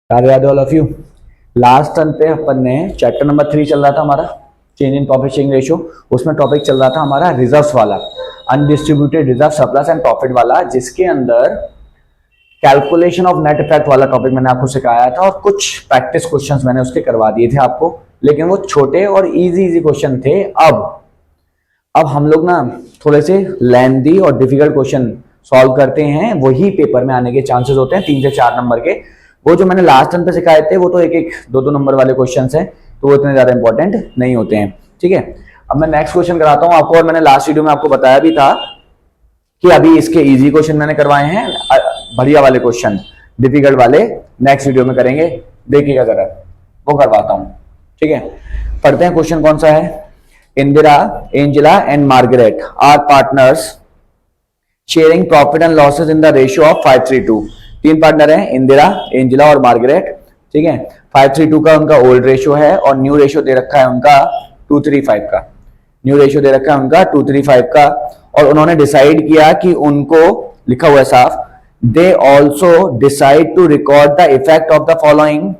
याद है all of you? Last turn पे अपन ने चैप्टर नंबर 3 चल रहा था हमारा, change in profit sharing ratio. उसमें टॉपिक चल रहा था हमारा रिजर्व्स वाला, undistributed reserve surplus and profit वाला, जिसके अंदर कैलकुलेशन ऑफ नेट इफेक्ट वाला टॉपिक मैंने आपको सिखाया था और कुछ प्रैक्टिस क्वेश्चंस मैंने उसके करवा दिए थे आपको, लेकिन वो छोटे और इजी क्वेश्चन थे। अब हम लोग ना थोड़े से लेंथी और डिफिकल्ट क्वेश्चन सॉल्व करते हैं, वही पेपर में आने के चांसेस होते हैं 3 से 4 नंबर के। वो जो मैंने लास्ट टर्न पे सिखाए थे वो तो एक 2 नंबर वाले क्वेश्चंस हैं, तो वो इतने ज्यादा इंपॉर्टेंट नहीं होते हैं। ठीक है, अब मैं नेक्स्ट क्वेश्चन कराता हूं आपको। और मैंने लास्ट वीडियो में आपको बताया भी था कि अभी इसके इजी क्वेश्चन मैंने करवाए हैं, बढ़िया वाले क्वेश्चन, डिफिकल्ट वाले नेक्स्ट वीडियो में करेंगे, देखिएगा जरा, वो करवाता हूं। ठीक है, पढ़ते हैं क्वेश्चन कौन सा है। Indira, Angela and Margaret are partners sharing profit and losses in the ratio of 5:3:2। 3 partner हैं, इंदिरा, एंजेला और मार्गरेट। ठीक है, 5:3:2 का उनका ओल्ड रेशियो है और न्यू रेशियो दे रखा है उनका 2:3:5 का। न्यू रेशियो दे रखा है उनका 2:3:5 का। और उन्होंने डिसाइड किया कि उनको, लिखा हुआ है साफ, they also decide to record the effect of the following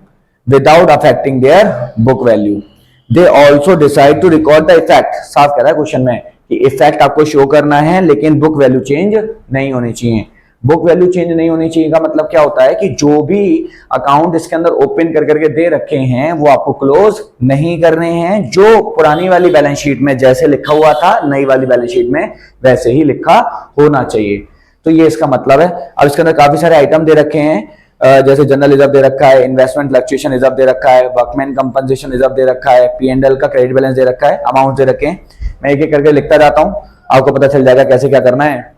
without affecting their book value. They also decide to record the effect, साफ कह रहा है क्वेश्चन में कि इफेक्ट आपको शो करना है लेकिन बुक वैल्यू चेंज नहीं होनी चाहिए। बुक वैल्यू चेंज नहीं होनी चाहिए का मतलब क्या होता है कि जो भी अकाउंट इसके अंदर ओपन कर करके दे रखे हैं वो आपको क्लोज नहीं करने हैं। जो पुरानी वाली बैलेंस शीट में जैसे लिखा हुआ था, नई वाली बैलेंस शीट में वैसे ही लिखा होना चाहिए। तो ये इसका मतलब है। अब इसके अंदर काफी सारे आइटम दे रखे हैं, जैसे जनरल रिजर्व दे रखा है, इन्वेस्टमेंट फ्लक्चुएशन रिजर्व दे रखा है, वर्कमैन कंपनसेशन रिजर्व दे रखा है, P&L का क्रेडिट बैलेंस दे रखा है, अमाउंट दे रखे हैं। मैं एक एक करके लिखता जाता हूं, आपको पता चल जाएगा कैसे क्या करना है।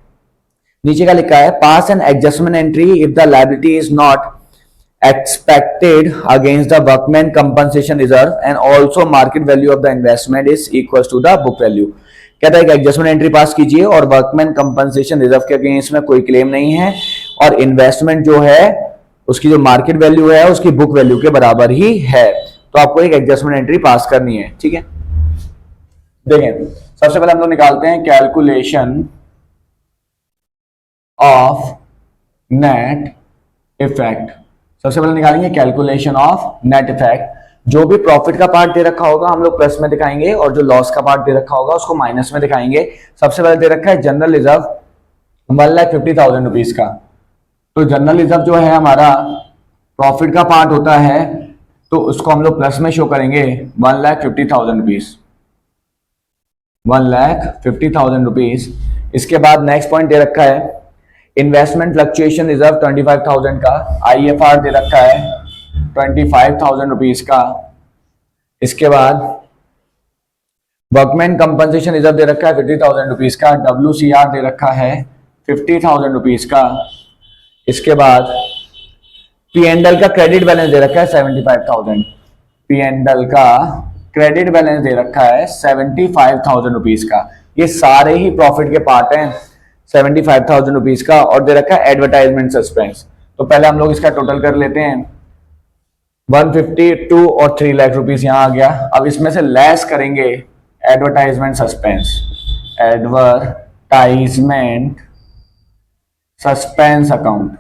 नीचे का लिखा है, pass an adjustment entry if the liability is not expected against the workman compensation reserve and also market value of the investment is equals to the book value। कहता है कि एडजस्टमेंट एंट्री पास कीजिए और वर्कमैन कंपनसेशन रिजर्व के against में कोई claim नहीं है और इन्वेस्टमेंट जो है उसकी जो मार्केट वैल्यू है उसकी बुक वैल्यू के बराबर ही है। तो आपको एक एडजस्टमेंट एंट्री पास करनी है। ठीक है, देखें, सबसे पहले हम लोग निकालते हैं कैलकुलेशन ऑफ नेट इफेक्ट। सबसे पहले निकालेंगे कैलकुलेशन ऑफ नेट इफेक्ट। जो भी प्रॉफिट का पार्ट दे रखा होगा हम लोग प्लस में दिखाएंगे और जो लॉस का पार्ट दे रखा होगा उसको माइनस में दिखाएंगे। सबसे पहले दे रखा है जनरल रिजर्व 1,50,000 रुपीज का। तो जनरल रिजर्व जो है हमारा प्रॉफिट का पार्ट होता है, तो उसको हम लोग प्लस में शो करेंगे 1,50,000 रुपीज, 1,50,000 रुपीज। इसके बाद नेक्स्ट पॉइंट दे रखा है इन्वेस्टमेंट फ्लक्चुएशन रिजर्व 25,000 का, IFR दे रखा है 25,000 रुपीज का। इसके बाद वर्कमैन कंपनसेशन रिजर्व दे रखा है 50,000 रुपीज का, WCR दे रखा है 50,000 रुपीज का। इसके बाद P&L का क्रेडिट बैलेंस दे रखा है 75,000, P&L का क्रेडिट बैलेंस दे रखा है 75,000 रुपीज का। ये सारे ही प्रॉफिट के पार्ट हैं 75,000 रुपीज का। और दे रखा है एडवर्टाइजमेंट सस्पेंस। तो पहले हम लोग इसका टोटल कर लेते हैं, 152 और 3 लाख रुपीज यहां आ गया। अब इसमें से लेस करेंगे advertisement suspense, advertisement suspense account,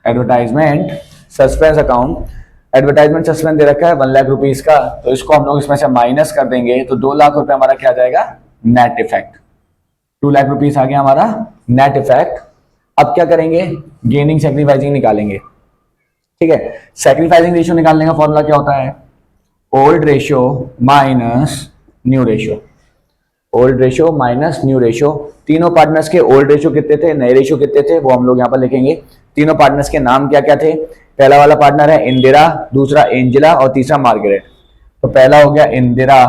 advertisement suspense account. Advertisement suspense दे रखा है 1 लाख रुपीज का, तो इसको हम लोग इसमें से माइनस कर देंगे तो 2 लाख रुपए हमारा क्या आ जाएगा, नेट इफेक्ट। 2 लाख रुपीस आ गया हमारा नेट इफेक्ट। अब क्या करेंगे, गेनिंग सैक्रिफाइसिंग निकालेंगे। ठीक है, सैक्रिफाइसिंग रेशियो निकालने का फॉर्मूला क्या होता है, old ratio minus new ratio, old ratio minus new ratio. तीनों पार्टनर्स के ओल्ड रेशियो कितने थे, नए रेशियो कितने थे, वो हम लोग यहाँ पर लिखेंगे। तीनों पार्टनर्स के नाम क्या क्या थे। पहला वाला पार्टनर है इंदिरा, दूसरा एंजेला और तीसरा मार्गरेट। तो पहला हो गया इंदिरा,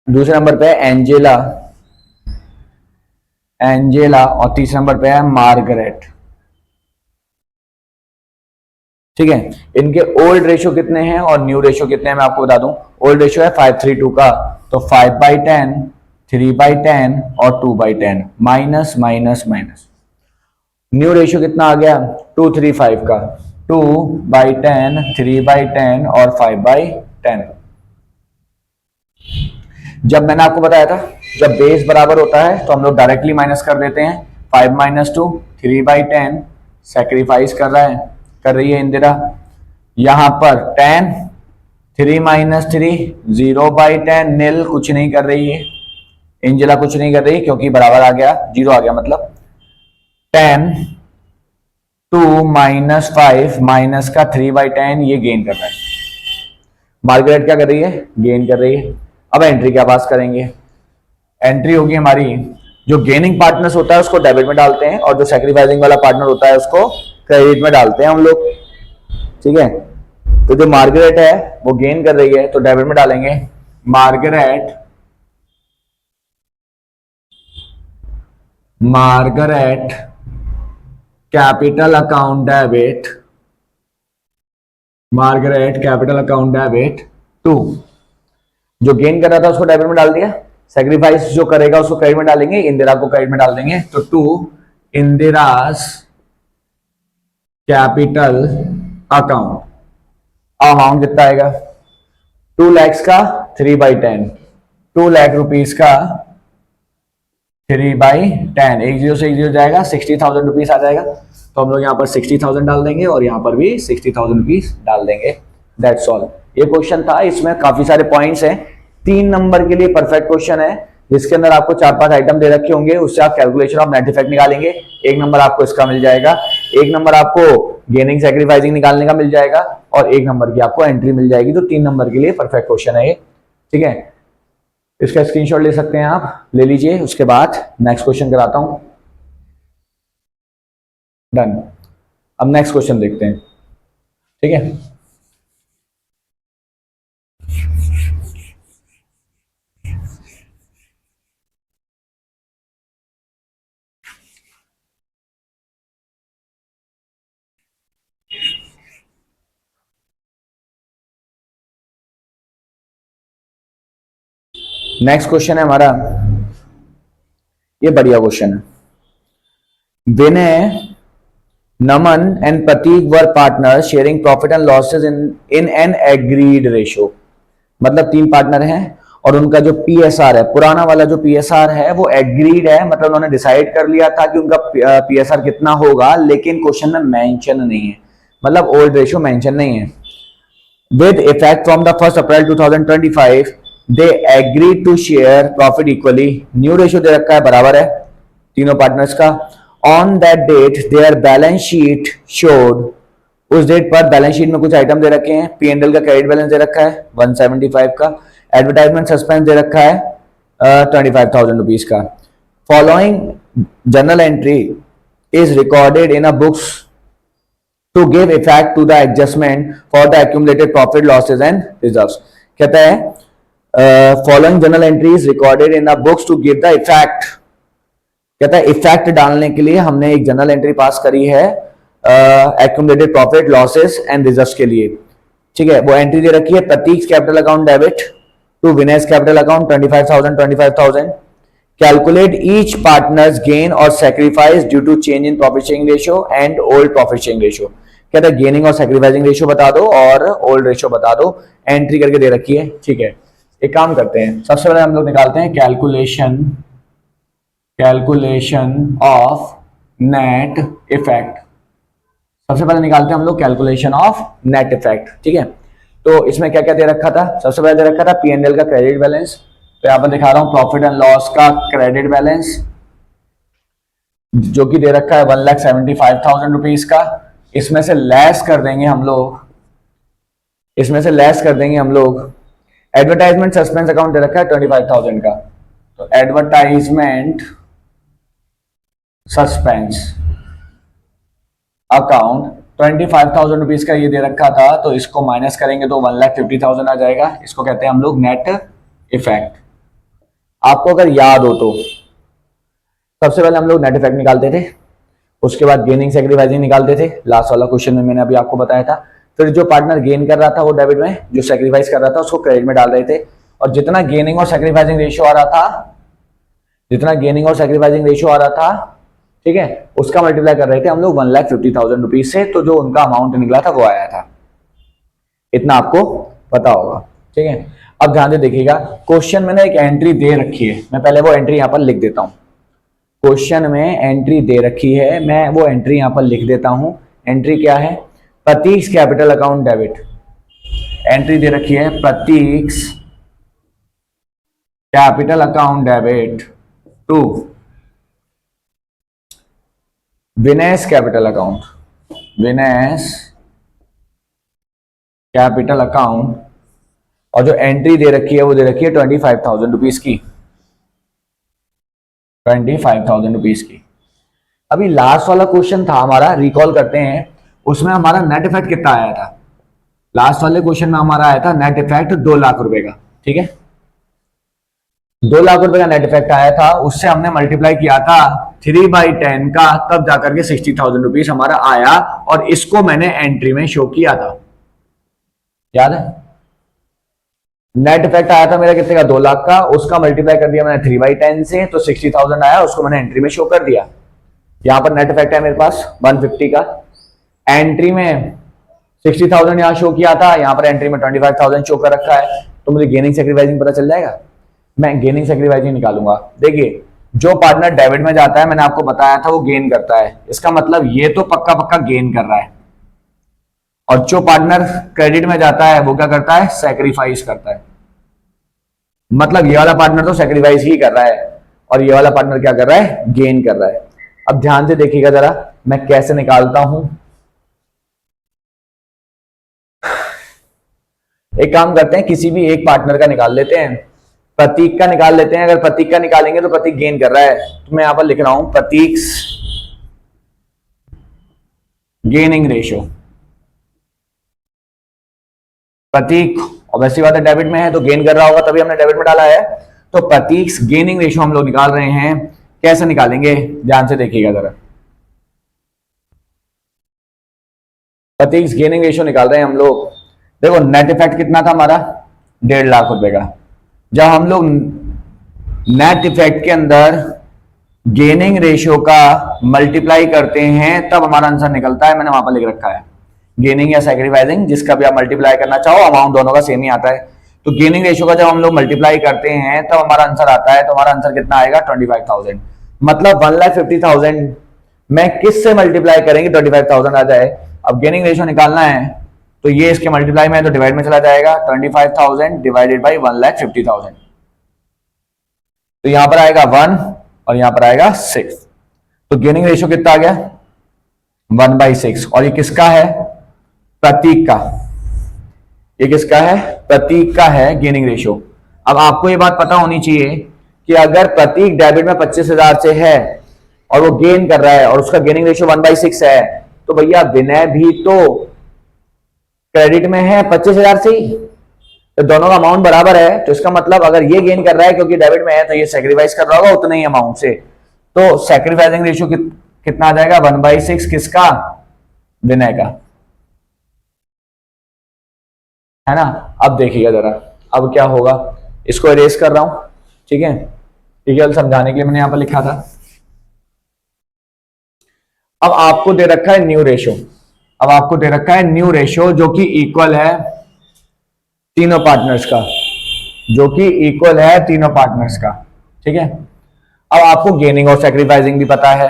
दूसरे नंबर पे है एंजेला, एंजेला और तीसरे नंबर पे है मार्गरेट। ठीक है, इनके ओल्ड रेशियो कितने हैं और न्यू रेशियो कितने हैं मैं आपको बता दूं। ओल्ड रेशियो है 5:3:2 का, तो 5/10, 3/10 और 2/10, minus minus minus. New ratio कितना आ गया, 2:3:5 का, 2/10, 3/10 और 5/10। जब मैंने आपको बताया था जब बेस बराबर होता है तो हम लोग डायरेक्टली माइनस कर देते हैं, 5 - 2 3/10 सेक्रीफाइस कर रही है इंदिरा। यहां पर 10 3 - 3 0/10 नील, कुछ नहीं कर रही है एंजेला, कुछ नहीं कर रही क्योंकि बराबर आ गया, 0 आ गया मतलब। 10 2 - 5 माइनस का 3/10 ये गेन कर रहा है। मार्गरेट क्या कर रही है? गेन कर रही है। अब एंट्री क्या पास करेंगे? एंट्री होगी हमारी, जो गेनिंग पार्टनर्स होता है उसको डेबिट में डालते हैं और जो सैक्रिफाइसिंग वाला पार्टनर होता है उसको क्रेडिट में डालते हैं हम लोग, ठीक है। तो जो मार्गरेट है वो गेन कर रही है तो डेबिट में डालेंगे। Margaret capital account debit, Margaret capital account debit to, जो गेन कर रहा था उसको डेबिट में डाल दिया, सैक्रिफाइस जो करेगा उसको क्रेडिट में डालेंगे, इंदिरा को क्रेडिट में डाल देंगे। तो to Indira's capital account, amount कितना आएगा? 2 लाख का 3/10, 2 लाख रुपीज का 3/10, एक जीरो से एक जीरो जाएगा, 60,000 रुपीज आ जाएगा। तो हम लोग यहाँ पर 60,000 डाल देंगे और यहाँ पर भी 60,000 रुपीज डाल देंगे। That's all. ये क्वेश्चन था, इसमें काफी सारे पॉइंट्स हैं। 3 नंबर के लिए परफेक्ट क्वेश्चन है जिसके अंदर आपको 4-5 आइटम दे रखे होंगे, उससे आप कैलकुलेशन ऑफ नेट इफेक्ट निकालेंगे। 1 नंबर आपको इसका मिल जाएगा, 1 नंबर आपको गेनिंग सैक्रिफाइसिंग निकालने का मिल जाएगा और 1 नंबर की आपको एंट्री मिल जाएगी। तो 3 नंबर के लिए परफेक्ट क्वेश्चन है ये, ठीक है। इसका स्क्रीनशॉट ले सकते हैं आप, ले लीजिए। उसके बाद नेक्स्ट क्वेश्चन कराता हूं। डन। अब नेक्स्ट क्वेश्चन देखते हैं, ठीक है। नेक्स्ट क्वेश्चन है हमारा, ये बढ़िया क्वेश्चन है। Vinay, Naman and Pratik were partner sharing profit and losses in an agreed ratio. मतलब 3 पार्टनर हैं और उनका जो पीएसआर है, पुराना वाला जो पीएसआर है वो एग्रीड है, मतलब उन्होंने डिसाइड कर लिया था कि उनका पीएसआर कितना होगा, लेकिन क्वेश्चन में मेंशन नहीं है, मतलब ओल्ड रेशियो मेंशन नहीं है। With effect from the 1 April 2025 they agree to share profit equally. New ratio दे रखा है, बराबर है तीनों पार्टनर्स का। On that date their balance sheet showed, उस डेट पर बैलेंस शीट में कुछ आइटम दे रखे हैं। P&L का क्रेडिट बैलेंस दे रखा है 175 का, एडवर्टाइजमेंट सस्पेंस दे रखा है 25,000 रुपीज का। Following journal entry is recorded in a books to give effect to the adjustment for the accumulated profit losses and reserves. कहता है following journal entry is recorded in a books to give the effect, कहता है effect डालने के लिए हमने एक journal entry pass करी है accumulated profit losses and reserves के लिए, ठीक है। वो एंट्री दे रखी है, Pratik capital account debit to Vinesh capital account 25,000 calculate each partner's gain और sacrifice due to change in profit sharing ratio and old profit sharing ratio. कहता है गेनिंग और सैक्रिफाइसिंग रेशियो बता दो और ओल्ड रेशियो बता दो, एंट्री करके दे रखी है, ठीक है। एक काम करते हैं, सबसे पहले हम लोग निकालते हैं कैलकुलेशन ऑफ नेट इफेक्ट। सबसे पहले निकालते हैं हम लोग कैलकुलेशन ऑफ नेट इफेक्ट, ठीक है। तो इसमें क्या क्या दे रखा था? सबसे पहले दे रखा था P&L का क्रेडिट बैलेंस, तो यहां पर दिखा रहा हूं प्रॉफिट एंड लॉस का क्रेडिट बैलेंस जो कि दे रखा है 1,75,000 रुपीज का। इसमें से लेस कर देंगे हम लोग, एडवर्टाइजमेंट सस्पेंस अकाउंट दे रखा है 25,000 का, तो एडवर्टाइजमेंट सस्पेंस अकाउंट 25,000 रुपीज का ये दे रखा था, तो इसको माइनस करेंगे तो 1,50,000 आ जाएगा। इसको कहते हैं हम लोग नेट इफेक्ट। आपको अगर याद हो तो सबसे पहले हम लोग नेट इफेक्ट निकालते थे, उसके बाद गेनिंग सैक्रिफाइसिंग निकालते थे, लास्ट वाला क्वेश्चन में मैंने अभी आपको बताया था। फिर जो पार्टनर गेन कर रहा था वो डेबिट में, जो सैक्रिफाइस कर रहा था उसको क्रेडिट में डाल रहे थे, और जितना गेनिंग और सैक्रिफाइसिंग रेशियो आ रहा था, ठीक है, उसका मल्टीप्लाई कर रहे थे हम लोग 1,50,000 रुपीज से। तो जो उनका अमाउंट निकला था वो आया था, इतना आपको पता होगा, ठीक है। अब ध्यान से देखिएगा, क्वेश्चन में ना एक एंट्री दे रखी है, मैं पहले वो एंट्री यहां पर लिख देता हूं। क्वेश्चन में एंट्री दे रखी है, मैं वो एंट्री यहां पर लिख देता हूं। एंट्री क्या है? Pratik's capital account debit. Entry दे रखी है Pratik's capital account debit to Vinesh capital account, Vinesh capital account. और जो एंट्री दे रखी है वो दे रखी है 25,000 रुपीज की, 25,000 रुपीज की। अभी लास्ट वाला क्वेश्चन था हमारा, रिकॉल करते हैं, उसमें हमारा नेट इफेक्ट कितना आया था? लास्ट वाले क्वेश्चन में हमारा आया था नेट इफेक्ट 2 लाख रुपए का, ठीक है। 2 लाख रुपए का नेट इफेक्ट आया था, उससे हमने मल्टीप्लाई किया था 3/10 का, तब जाकर के 60,000 रुपीज हमारा आया। और इसको मैंने एंट्री में शो किया था, याद है? नेट इफेक्ट आया था मेरा कितने का? 2 लाख का, उसका मल्टीप्लाई कर दिया मैंने 3/10 से, तो 60,000 आया, उसको मैंने एंट्री में शो कर दिया। यहां पर नेट इफेक्ट है मेरे पास 150 का, एंट्री में 60,000 यहां शो किया था, यहां पर एंट्री में 25,000 शो कर रखा है। तो मुझे गेनिंग सैक्रिफाइसिंग पता चल जाएगा, मैं गेनिंग सैक्रिफाइसिंग निकालूंगा। देखिए, जो पार्टनर डेबिट में जाता है, मैंने आपको बताया था, वो गेन करता है, इसका मतलब ये तो पक्का पक्का गेन कर रहा है। और जो पार्टनर क्रेडिट में जाता है वो क्या करता है? सैक्रिफाइस करता है। मतलब ये वाला पार्टनर तो सैक्रिफाइस ही कर रहा है और ये वाला पार्टनर क्या कर रहा है? गेन कर रहा है। अब ध्यान से देखिएगा जरा, मैं कैसे निकालता हूं। एक काम करते हैं, किसी भी एक पार्टनर का निकाल लेते हैं, प्रतीक का निकाल लेते हैं। अगर प्रतीक का निकालेंगे तो प्रतीक गेन कर रहा है, तो मैं यहां पर लिख रहा हूं प्रतीक गेनिंग रेशियो। प्रतीक ऑब्वियसली बात है डेबिट में है तो गेन कर रहा होगा, तभी हमने डेबिट में डाला है। तो प्रतीक गेनिंग रेशियो हम लोग निकाल रहे हैं। कैसे निकालेंगे? ध्यान से देखिएगा जरा। प्रतीक गेनिंग रेशियो निकाल रहे हैं हम लोग। देखो, नेट इफेक्ट कितना था हमारा? 1.5 लाख रुपए का। जब हम लोग नेट इफेक्ट के अंदर गेनिंग रेशियो का मल्टीप्लाई करते हैं तब हमारा आंसर निकलता है। मैंने वहां पर लिख रखा है, गेनिंग या सैक्रिफाइसिंग, जिसका भी आप मल्टीप्लाई करना चाहो, अमाउंट दोनों का सेम ही आता है। तो गेनिंग रेशियो का जब हम लोग मल्टीप्लाई करते हैं तब हमारा आंसर आता है। तो हमारा आंसर कितना आएगा? 25,000। मतलब 1,50,000 मैं किस से मल्टीप्लाई करेंगे 25,000 आ जाए। अब गेनिंग रेशियो निकालना है तो ये इसके मल्टीप्लाई में है तो डिवाइड में चला जाएगा। 25,000 डिवाइडेड बाई 1,50,000, तो यहां पर आएगा 1 और यहां पर आएगा 6। तो गेनिंग रेशियो कितना आ गया? 1/6। और ये किसका है? प्रतीक का। ये किसका है? प्रतीक का है गेनिंग रेशियो। अब आपको ये बात पता होनी चाहिए कि अगर प्रतीक डेबिट में 25,000 से है और वो गेन कर रहा है और उसका गेनिंग रेशियो 1/6 है, तो भैया विनय भी तो क्रेडिट में है 25,000 से ही, तो दोनों का अमाउंट बराबर है। तो इसका मतलब अगर ये गेन कर रहा है क्योंकि डेबिट में है तो ये सैक्रिफाइस कर रहा होगा उतने ही अमाउंट से। तो सैक्रिफाइसिंग रेशियो कितना आ जाएगा? 1/6 किसका? विनय का, है ना। अब देखिएगा जरा, अब क्या होगा। इसको इरेज कर रहा हूं, ठीक है, ठीक, समझाने के लिए मैंने यहां पर लिखा था। अब आपको दे रखा है न्यू रेशियो। अब आपको दे रखा है न्यू रेशियो जो कि इक्वल है तीनों पार्टनर्स का, जो कि इक्वल है तीनों पार्टनर्स का, ठीक है। अब आपको गेनिंग और सैक्रिफाइसिंग भी पता है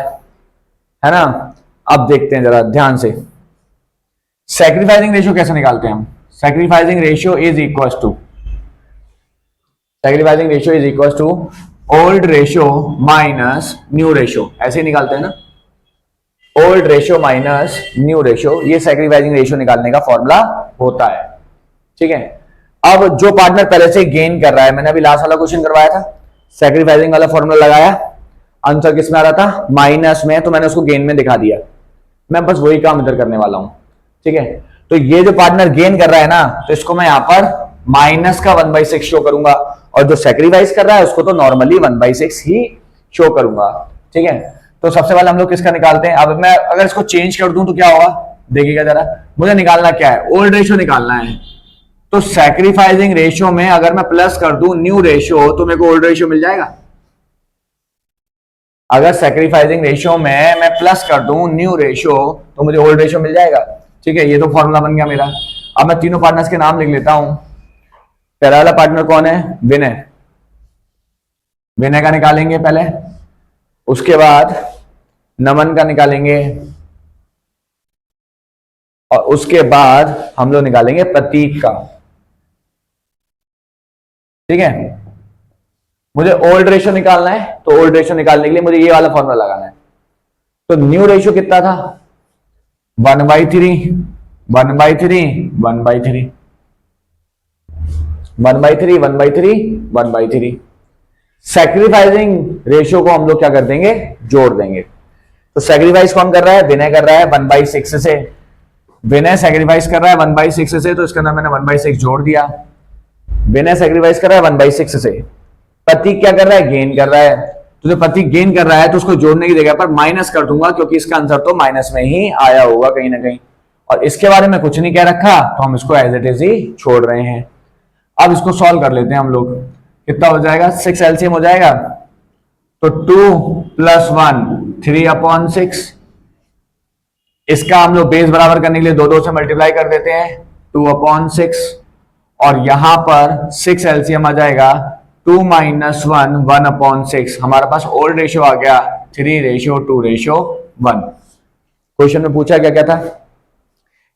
ना। अब देखते हैं जरा ध्यान से, सैक्रिफाइसिंग रेशियो कैसे निकालते हैं हम। Sacrificing ratio is equal to old ratio minus new ratio, ऐसे ही निकालते हैं ना, old ratio minus new ratio, ये सैक्रिफाइसिंग रेशियो निकालने का फॉर्मूला होता है, ठीक है। अब जो पार्टनर पहले से गेन कर रहा है, मैंने अभी लास्ट वाला क्वेश्चन करवाया था, सैक्रिफाइसिंग वाला फॉर्मूला लगाया, आंसर किस में आ रहा था? माइनस में, तो मैंने उसको गेन में दिखा दिया। मैं बस वही काम इधर करने वाला हूं, ठीक है। तो ये जो पार्टनर गेन कर रहा है ना, तो इसको मैं यहां पर माइनस का 1/6 शो करूंगा, और जो सैक्रिफाइस कर रहा है उसको तो नॉर्मली 1/6 ही शो करूंगा, ठीक है। तो सबसे पहले हम लोग किसका निकालते हैं। अब मैं अगर इसको चेंज कर दूं तो क्या होगा, देखिएगा जरा। मुझे निकालना क्या है? ओल्ड रेशियो निकालना है। तो सैक्रिफाइसिंग रेशियो में अगर मैं प्लस कर दूं न्यू रेशियो तो मेरे को ओल्ड रेशियो मिल जाएगा। अगर सैक्रिफाइसिंग रेशियो में मैं प्लस कर दूं न्यू रेशियो तो मुझे ओल्ड रेशियो मिल जाएगा, ठीक है। ये तो फॉर्मूला बन गया मेरा। अब मैं तीनों पार्टनर्स के नाम लिख लेता हूं। पहला वाला पार्टनर कौन है? विनय। विनय का निकालेंगे पहले, उसके बाद नमन का निकालेंगे, और उसके बाद हम लोग निकालेंगे प्रतीक का। ठीक है, मुझे ओल्ड रेशियो निकालना है, तो ओल्ड रेशियो निकालने के लिए मुझे ये वाला फॉर्मूला लगाना है। तो न्यू रेशियो कितना था, 1/3, 1/3, 1/3, 1/3, 1/3, 1/3। सैक्रिफाइसिंग रेशियो को हम लोग क्या कर देंगे, जोड़ देंगे। तो सैक्रिफाइस कौन कर रहा है, विनय कर रहा है 1/6 से। विनय सैक्रिफाइस कर रहा है 1/6 से, तो इसके अंदर मैंने 1/6 जोड़ दिया। विनय सैक्रिफाइस कर रहा है 1/6 से। प्रतीक क्या कर रहा है, गेन कर रहा है। तो जो प्रतीक गेन कर रहा है तो उसको जोड़ने की जगह पर माइनस कर दूंगा, क्योंकि इसका आंसर तो माइनस में ही आया होगा कहीं ना कहीं। और इसके बारे में कुछ नहीं कह रखा, तो हम इसको एज इट इज ही छोड़ रहे हैं। अब इसको सॉल्व कर लेते हैं हम लोग। कितना हो जाएगा, 6 एलसीएम हो जाएगा, तो 2 + 1 3/6। इसका हम लोग बेस बराबर करने के लिए 2 से मल्टीप्लाई कर देते हैं, 2/6। और यहां पर 6 एलसीएम आ जाएगा, 2 - 1 1/6। हमारे पास ओल्ड रेशियो आ गया 3:2:1। क्वेश्चन में पूछा क्या क्या था,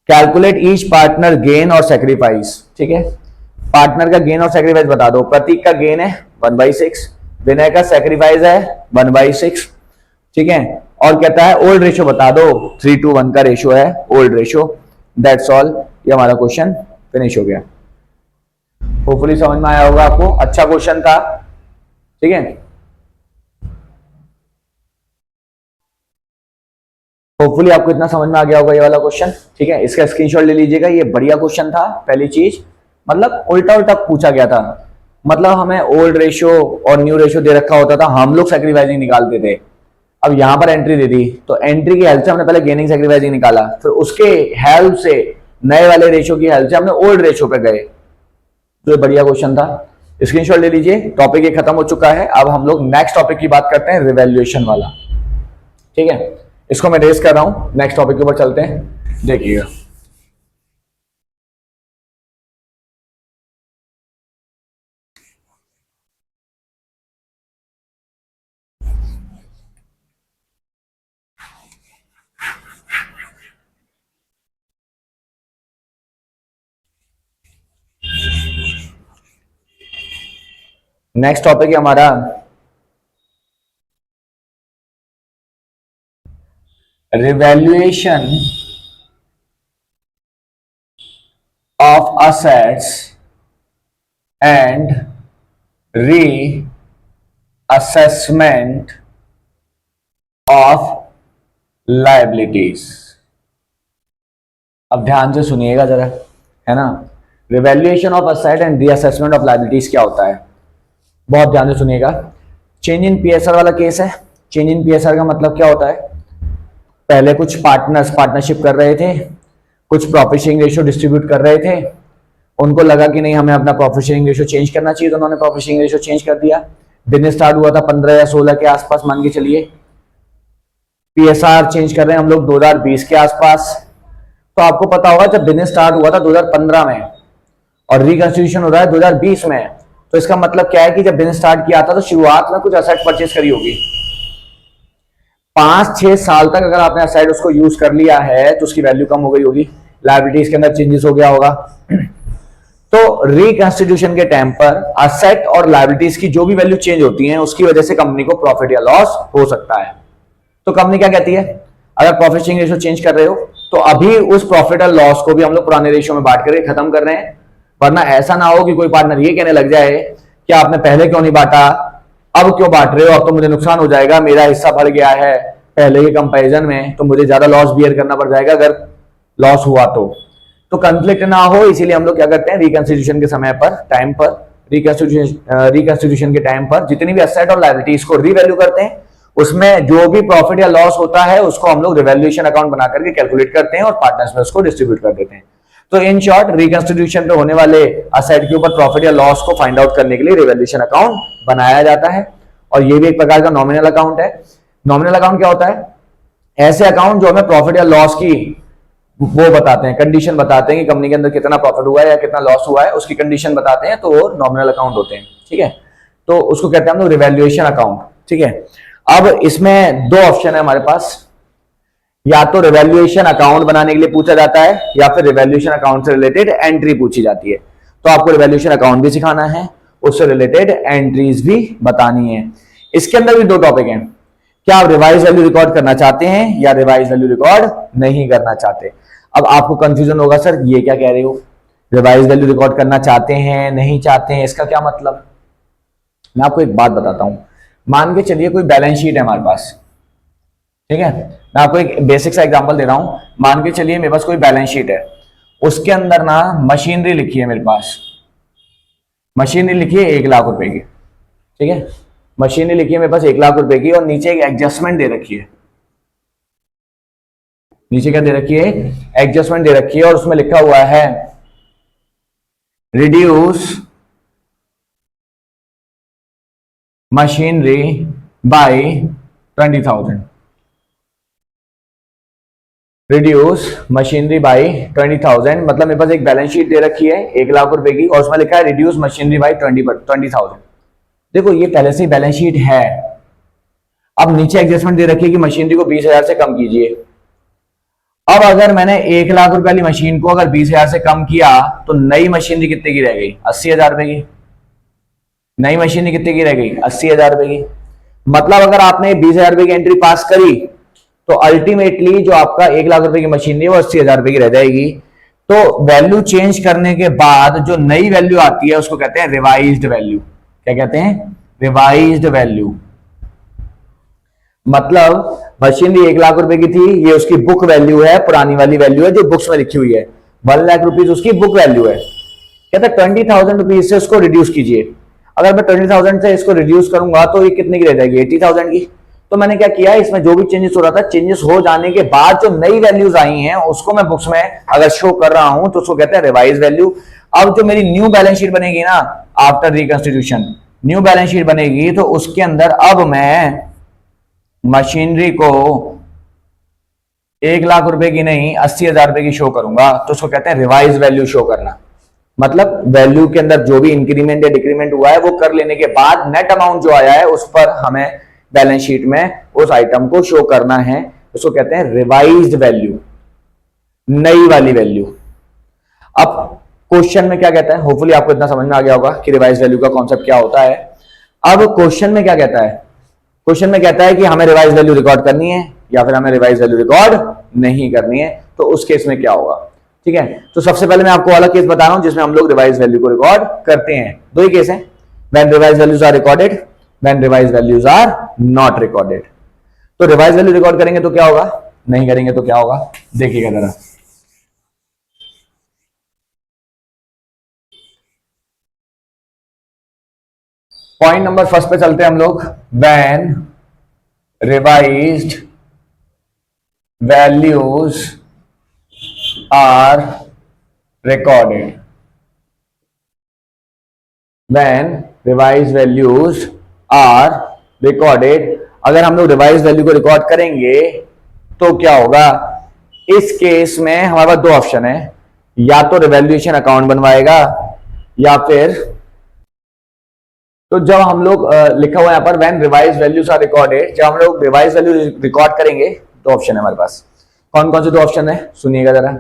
कैलकुलेट ईच पार्टनर गेन और सेक्रीफाइस। ठीक है, पार्टनर का गेन और सेक्रीफाइस बता दो। प्रतीक का गेन है 1/6, विनय का सेक्रीफाइस है 1/6। ठीक है, और कहता है ओल्ड रेशियो बता दो, 3:1 का रेशियो है ओल्ड रेशियो। दैट्स ऑल, ये हमारा क्वेश्चन फिनिश हो गया। होपफुली समझ में आया होगा आपको, अच्छा क्वेश्चन था। ठीक है, होपफुली आपको इतना समझ में आ गया होगा ये वाला क्वेश्चन। ठीक है, इसका स्क्रीनशॉट ले लीजिएगा, ये बढ़िया क्वेश्चन था। पहली चीज, मतलब उल्टा उल्टा पूछा गया था। मतलब हमें ओल्ड रेशियो और न्यू रेशियो दे रखा होता था, हम लोग सैक्रिफाइसिंग निकालते थे। अब यहां पर एंट्री दे दी, तो एंट्री की हेल्प से हमने पहले गेनिंग सैक्रिफाइसिंग निकाला, फिर उसके हेल्प से नए वाले रेशियो की हेल्प से हमने ओल्ड रेशियो पे गए। तो ये बढ़िया क्वेश्चन था, स्क्रीनशॉट ले लीजिए। टॉपिक ये खत्म हो चुका है। अब हम लोग नेक्स्ट टॉपिक की बात करते हैं, रिवैल्यूएशन वाला। ठीक है, इसको मैं रेस कर रहा हूं, नेक्स्ट टॉपिक के ऊपर चलते हैं, देखिएगा। नेक्स्ट टॉपिक है हमारा revaluation of assets and reassessment of liabilities. अब ध्यान से सुनिएगा जरा, है ना। Revaluation of asset and reassessment of liabilities क्या होता है, बहुत ध्यान से सुनिएगा। चेंज इन पीएसआर वाला केस है। चेंज इन पीएसआर का मतलब क्या होता है, पहले कुछ पार्टनर्स पार्टनरशिप कर रहे थे, कुछ प्रॉफिट शेयरिंग रेशियो डिस्ट्रीब्यूट कर रहे थे, उनको लगा कि नहीं हमें अपना प्रॉफिट शेयरिंग रेशियो चेंज करना चाहिए, तो उन्होंने प्रॉफिट शेयरिंग रेशियो चेंज कर दिया। बिजनेस स्टार्ट हुआ था 15 या 16 के आसपास मान के चलिए, पीएसआर चेंज कर रहे हैं हम लोग 2020 के आसपास। तो आपको पता होगा जब बिजनेस स्टार्ट हुआ था 2015 में और रिकंस्टिट्यूशन हो रहा है 2020 में, तो इसका मतलब क्या है कि जब बिजनेस स्टार्ट किया था तो शुरुआत में कुछ असेट परचेस करी होगी। 5-6 साल तक अगर आपने असेट उसको यूज कर लिया है तो उसकी वैल्यू कम हो गई होगी, लायबिलिटीज के अंदर चेंजेस हो गया होगा। तो रिकंस्टिट्यूशन के टाइम पर असेट और लायबिलिटीज की जो भी वैल्यू चेंज होती है उसकी वजह से कंपनी को प्रॉफिट या लॉस हो सकता है। तो कंपनी क्या कहती है, अगर प्रॉफिट शेयरिंग रेशियो चेंज कर रहे हो तो अभी उस प्रॉफिट और लॉस को भी हम लोग पुराने रेशियो में बांट करके खत्म कर रहे हैं, वरना ऐसा ना हो कि कोई पार्टनर ये कहने लग जाए कि आपने पहले क्यों नहीं बांटा, अब क्यों बांट रहे हो, अब तो मुझे नुकसान हो जाएगा, मेरा हिस्सा बढ़ गया है पहले के कंपैरिजन में, तो मुझे ज्यादा लॉस बियर करना पड़ जाएगा अगर लॉस हुआ तो कंफ्लिक्ट ना हो। इसीलिए हम लोग क्या करते हैं, रिकंस्टिट्यूशन के समय पर टाइम पर रिकंस्टिट्यूशन के टाइम पर जितनी भी एसेट और लायबिलिटीज को रीवैल्यू करते हैं, उसमें जो भी प्रॉफिट या लॉस होता है उसको हम लोग रिवैल्यूएशन अकाउंट बना करके कैलकुलेट करते हैं और पार्टनर्स में उसको डिस्ट्रीब्यूट कर देते हैं। तो इन शॉर्ट रिकंस्टिट्यूशन पे होने वाले असेट के ऊपर प्रॉफिट या लॉस को फाइंड आउट करने के लिए रिवैल्यूएशन अकाउंट बनाया जाता है, और ये भी एक प्रकार का नॉमिनल अकाउंट है। नॉमिनल अकाउंट क्या होता है, ऐसे अकाउंट जो हमें प्रॉफिट या लॉस की वो बताते हैं, कंडीशन बताते हैं कि कंपनी के अंदर कितना प्रॉफिट हुआ है या कितना लॉस हुआ है, उसकी कंडीशन बताते हैं, तो वो नॉमिनल अकाउंट होते हैं। ठीक है, तो उसको कहते हैं हम लोग रिवैल्यूएशन अकाउंट। ठीक है, अब इसमें दो ऑप्शन है हमारे पास, या तो रिवैल्यूएशन अकाउंट बनाने के लिए पूछा जाता है या फिर रिवैल्यूएशन अकाउंट से रिलेटेड एंट्री पूछी जाती है। तो आपको रिवैल्यूएशन अकाउंट भी सिखाना है, उससे रिलेटेड एंट्रीज भी बतानी है। इसके अंदर भी दो टॉपिक हैं, क्या आप रिवाइज वैल्यू रिकॉर्ड करना चाहते हैं या रिवाइज वैल्यू रिकॉर्ड नहीं करना चाहते। अब आपको कंफ्यूजन होगा, सर ये क्या कह रहे हो, रिवाइज वैल्यू रिकॉर्ड करना चाहते हैं नहीं चाहते हैं, इसका क्या मतलब। मैं आपको एक बात बताता हूं, मान के चलिए कोई बैलेंस शीट है हमारे पास, ठीक है, मैं आपको एक बेसिक सा एग्जांपल दे रहा हूं। मान के चलिए मेरे पास कोई बैलेंस शीट है, उसके अंदर ना मशीनरी लिखी है, मेरे पास मशीनरी लिखी है 1,00,000 रुपए की, ठीक है, मशीनरी लिखी है मेरे पास 1,00,000 रुपए की, और नीचे एक एडजस्टमेंट दे रखी है, नीचे क्या दे रखी है, एडजस्टमेंट दे रखी है, और उसमें लिखा हुआ है reduce machinery by 20,000, reduce machinery by 20,000, मतलब मेरे पास एक बैलेंस शीट दे रखी है 1,00,000 रुपए की, और उसमें लिखा है रिड्यूस मशीनरी बाय 20,000। देखो ये पहले से ही बैलेंस शीट है, अब नीचे एडजस्टमेंट दे रखी है कि मशीनरी को 20,000 से कम कीजिए। अब अगर मैंने 1,00,000 रुपए वाली मशीन को अगर 20,000 से कम किया तो नई मशीनरी कितने की रह गई, 80,000 रुपए की। नई मशीनरी कितने की रह गई, 80,000 रुपए की। मतलब अगर आपने 20,000 रुपए की एंट्री पास करी तो अल्टीमेटली जो आपका 1,00,000 रुपए की मशीनरी है वो 80,000 रुपए की रह जाएगी। तो वैल्यू चेंज करने के बाद जो नई वैल्यू आती है उसको कहते हैं रिवाइज्ड वैल्यू। क्या कहते हैं, रिवाइज्ड वैल्यू। मतलब मशीनरी 1,00,000 रुपए की थी, ये उसकी बुक वैल्यू है, पुरानी वाली वैल्यू है जो बुक्स में लिखी हुई है, 1,00,000 रुपीज उसकी बुक वैल्यू है। कहता है 20,000 रुपीज से उसको रिड्यूस कीजिए। अगर मैं 20,000 से इसको रिड्यूस करूंगा तो ये कितने की रह जाएगी, 80,000 की। तो मैंने क्या किया, इसमें जो भी चेंजेस हो रहा था, चेंजेस हो जाने के बाद जो नई वैल्यूज आई हैं उसको मैं बुक्स में अगर शो कर रहा हूं तो उसको कहते हैं रिवाइज वैल्यू। अब जो मेरी न्यू बैलेंस शीट बनेगी ना, after reconstitution new balance sheet बनेगी, तो उसके अंदर अब मैं मशीनरी को 1,00,000 रुपए की नहीं 80,000 रुपए की शो करूंगा, तो उसको कहते हैं रिवाइज वैल्यू शो करना। मतलब वैल्यू के अंदर जो भी इंक्रीमेंट या डिक्रीमेंट हुआ है वो कर लेने के बाद नेट अमाउंट जो आया है उस पर हमें बैलेंस शीट में उस आइटम को शो करना है, उसको कहते हैं रिवाइज्ड वैल्यू, नई वाली वैल्यू। अब क्वेश्चन में क्या कहता है, होपफुली आपको इतना समझ में आ गया होगा कि रिवाइज वैल्यू का कॉन्सेप्ट क्या होता है। अब क्वेश्चन में क्या कहता है, क्वेश्चन में कहता है कि हमें रिवाइज वैल्यू रिकॉर्ड करनी है या फिर हमें रिवाइज वैल्यू रिकॉर्ड नहीं करनी है, तो उस केस में क्या होगा। ठीक है, तो सबसे पहले मैं आपको वाला केस बता रहा हूं जिसमें हम लोग रिवाइज वैल्यू को रिकॉर्ड करते हैं। दो ही केस हैं, when revise values are recorded, when revise values are not recorded. तो रिवाइज वैल्यू रिकॉर्ड करेंगे तो क्या होगा, नहीं करेंगे तो क्या होगा, देखिएगा जरा। पॉइंट नंबर फर्स्ट पे चलते हैं हम लोग। When revised values are recorded, when revise values are recorded, अगर हम लोग रिवाइज वैल्यू को रिकॉर्ड करेंगे तो क्या होगा। इस केस में हमारे पास दो ऑप्शन है, या तो रिवैल्यूएशन अकाउंट बनवाएगा या फिर, तो जब हम लोग लिखा हुआ है यहाँ पर when revise values are recorded, जब हम लोग रिवाइज वैल्यू रिकॉर्ड करेंगे तो ऑप्शन है हमारे पास। कौन कौन से दो ऑप्शन है सुनिएगा जरा।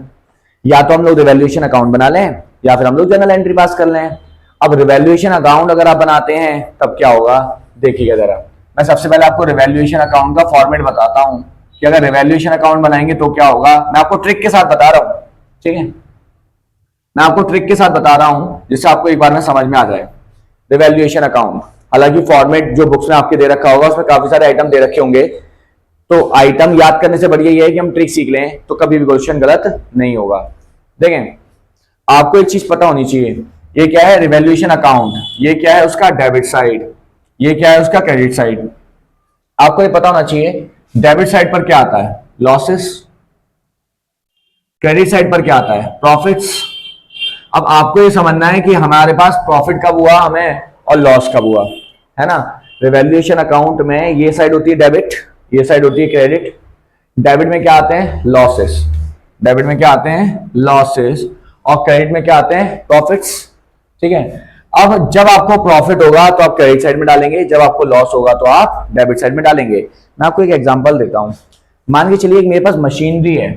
या तो हम लोग रिवैल्यूएशन अकाउंट बना लें या फिर हम लोग जनरल एंट्री पास कर लें। अब रिवैल्यूएशन अकाउंट अगर आप बनाते हैं तब क्या होगा, देखिएगा जरा। मैं सबसे पहले आपको रिवैल्यूएशन अकाउंट का फॉर्मेट बताता हूं कि अगर रिवैल्यूएशन अकाउंट बनाएंगे तो क्या होगा। मैं आपको ट्रिक के साथ बता रहा हूं, ठीक है, मैं आपको ट्रिक के साथ बता रहा हूं जिससे आपको एक बार में समझ में आ जाए। रिवैल्यूएशन अकाउंट, हालांकि फॉर्मेट जो बुक्स में आपके दे रखा होगा उसमें काफी सारे आइटम दे रखे होंगे, तो आइटम याद करने से बढ़िया ये है कि हम ट्रिक सीख लें तो कभी भी क्वेश्चन गलत नहीं होगा। देखें, आपको एक चीज पता होनी चाहिए, ये क्या है रिवैल्यूएशन अकाउंट, ये क्या है उसका डेबिट साइड, ये क्या है उसका क्रेडिट साइड। आपको ये पता होना चाहिए डेबिट साइड पर क्या आता है, लॉसेस, क्रेडिट साइड पर क्या आता है, प्रॉफिट्स। अब आपको ये समझना है कि हमारे पास प्रॉफिट कब हुआ हमें और लॉस कब हुआ, है ना। रिवैल्यूएशन अकाउंट में ये साइड होती है डेबिट, ये साइड होती है क्रेडिट। डेबिट में क्या आते हैं, लॉसेस, डेबिट में क्या आते हैं, लॉसेस, और क्रेडिट में क्या आते हैं, प्रॉफिट्स। ठीक है, अब जब आपको प्रॉफिट होगा तो आप क्रेडिट साइड में डालेंगे, जब आपको लॉस होगा तो आप डेबिट साइड में डालेंगे। मैं आपको एक एग्जांपल देता हूं। मान के चलिए मेरे पास मशीनरी है,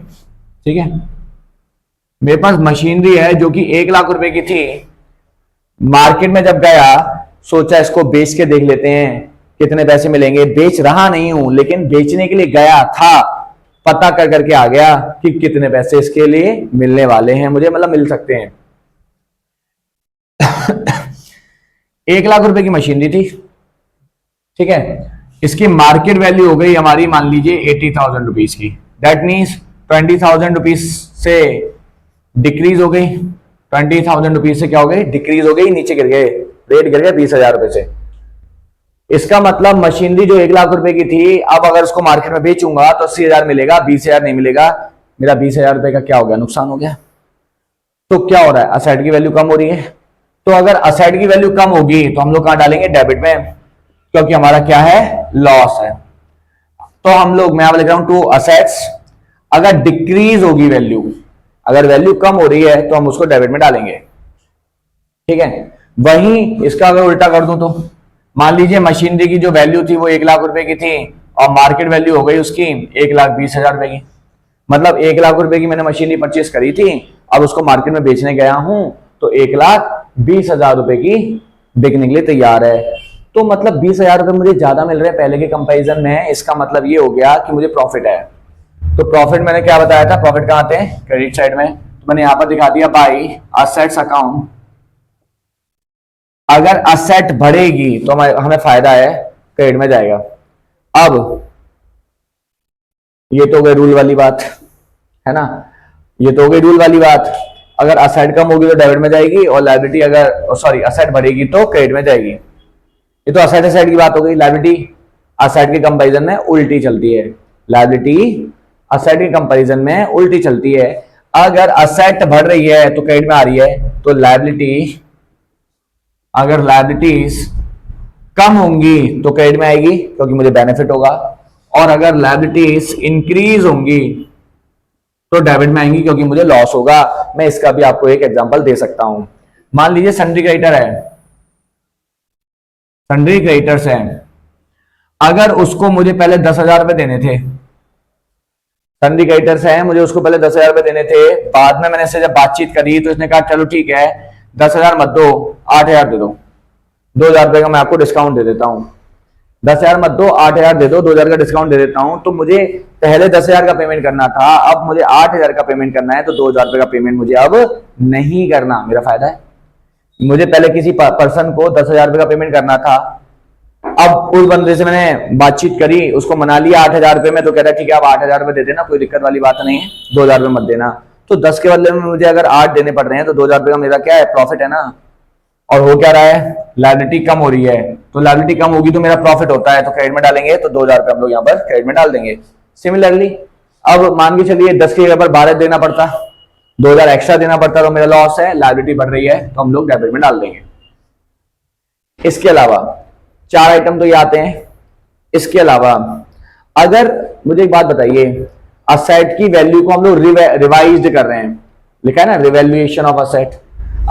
ठीक है, मेरे पास मशीनरी है जो कि 1 लाख रुपए की थी। मार्केट में जब गया, सोचा इसको बेच के देख लेते हैं कितने पैसे मिलेंगे। बेच रहा नहीं हूं, लेकिन बेचने के लिए गया था, पता कर करके आ गया कि कितने पैसे इसके लिए मिलने वाले हैं मुझे, मतलब मिल सकते हैं। 1 लाख रुपए की मशीनरी थी, ठीक है, इसकी मार्केट वैल्यू हो गई हमारी मान लीजिए 80,000 रुपीज की। दैट मीन्स 20,000 रुपीज से डिक्रीज हो गई, 20,000 रुपीज से क्या हो गई, डिक्रीज हो गई, नीचे गिर गए, रेट गिर गया 20,000 रुपए से। इसका मतलब मशीनरी जो 1 लाख रुपए की थी, अब अगर उसको मार्केट में बेचूंगा तो 80,000 मिलेगा, 20,000 नहीं मिलेगा। मेरा 20,000 रुपए का क्या हो गया, नुकसान हो गया। तो क्या हो रहा है, असेट की वैल्यू कम हो रही है। तो अगर असेट की वैल्यू कम होगी तो हम लोग कहां डालेंगे, डेबिट में, क्योंकि हमारा क्या है, लॉस है। तो हम लोग, मैं लिख रहा हूं टू असेट्स, अगर डिक्रीज होगी वैल्यू, अगर वैल्यू कम हो रही है तो हम उसको डेबिट में डालेंगे, ठीक है। वहीं इसका अगर उल्टा कर दूं तो मान लीजिए मशीनरी की जो वैल्यू थी वो 1 लाख रुपए की थी और मार्केट वैल्यू हो गई उसकी 1,20,000 रुपए की। मतलब 1 लाख रुपए की मैंने मशीनरी परचेस करी थी, अब उसको मार्केट में बेचने गया हूं तो 1,20,000 रुपए की बिकने के लिए तैयार है। तो मतलब 20,000 रुपए मुझे ज्यादा मिल रहे हैं पहले के कंपैरिजन में। इसका मतलब ये हो गया कि मुझे प्रॉफिट है। तो प्रॉफिट मैंने क्या बताया था, प्रॉफिट कहां आते हैं, क्रेडिट साइड में। तो मैंने यहां पर दिखा दिया बाई असेट्स अकाउंट। अगर असेट बढ़ेगी तो हमें फायदा है, क्रेडिट में जाएगा। अब ये तो हो गई रूल वाली बात, है ना, ये तो हो गई रूल वाली बात। अगर असेट कम होगी तो डेबिट में जाएगी और लायबिलिटी अगर सॉरी असेट बढ़ेगी तो क्रेडिट में जाएगी। ये तो असेट असेट की बात हो गई। लायबिलिटी असेट के कंपैरिजन में उल्टी चलती है, लायबिलिटी असेट के कंपैरिजन में उल्टी चलती है। अगर असेट बढ़ रही है तो क्रेडिट में आ रही है, तो लायबिलिटी, अगर लायबिलिटीज कम होंगी तो क्रेडिट में आएगी क्योंकि मुझे बेनिफिट होगा, और अगर लायबिलिटीज इंक्रीज होंगी तो डेबिट में आएंगी क्योंकि मुझे लॉस होगा। मैं इसका भी आपको एक एग्जांपल दे सकता हूं। मान लीजिए सन्ड्री क्रेडिटर है, सन्ड्री क्रेडिटर्स है, अगर उसको मुझे पहले 10,000 रुपए देने थे, सन्ड्री क्रेडिटर्स है, मुझे उसको पहले 10,000 रुपए देने थे, बाद में मैंने इससे जब बातचीत करी तो इसने कहा चलो ठीक है 10,000 मत दो, 8,000 दे दो, 2,000 रुपए का मैं आपको डिस्काउंट दे देता हूं। 10,000 मत दो, 8,000 दे दो, 2,000 का डिस्काउंट दे देता हूं। तो मुझे पहले 10,000 का पेमेंट करना था, अब मुझे 8,000 का पेमेंट करना है, तो 2,000 रुपए का पेमेंट मुझे अब नहीं करना, मेरा फायदा है। मुझे पहले किसी पर्सन को 10,000 रुपए का पेमेंट करना था, अब उस बंदे से मैंने बातचीत करी, उसको मना लिया 8,000 रुपए में, तो कह रहा है ठीक है आप 8,000 रुपए दे देना, कोई दिक्कत वाली बात नहीं है, 2,000 रुपए मत देना। तो 10 के बदले में मुझे अगर 8 देने पड़ रहे हैं तो 2,000 रुपए का मेरा क्या है, प्रॉफिट है ना। और हो क्या रहा है, लायबिलिटी कम हो रही है, तो लायबिलिटी कम होगी तो मेरा प्रॉफिट होता है, तो क्रेडिट में डालेंगे, तो 2,000 रुपए हम लोग यहाँ पर क्रेडिट में डाल देंगे। सिमिलरली अब मान के चलिए 10 की जगह पर 12 देना पड़ता, 2,000 एक्स्ट्रा देना पड़ता, तो मेरा लॉस है, लायबिलिटी बढ़ रही है, तो हम लोग डेबिट में डाल देंगे। इसके अलावा 4 आइटम तो ये आते हैं। इसके अलावा अगर मुझे एक बात बताइए, असेट की वैल्यू को हम लोग रिवाइज्ड कर रहे हैं, लिखा है ना रिवैल्यूएशन ऑफ असेट,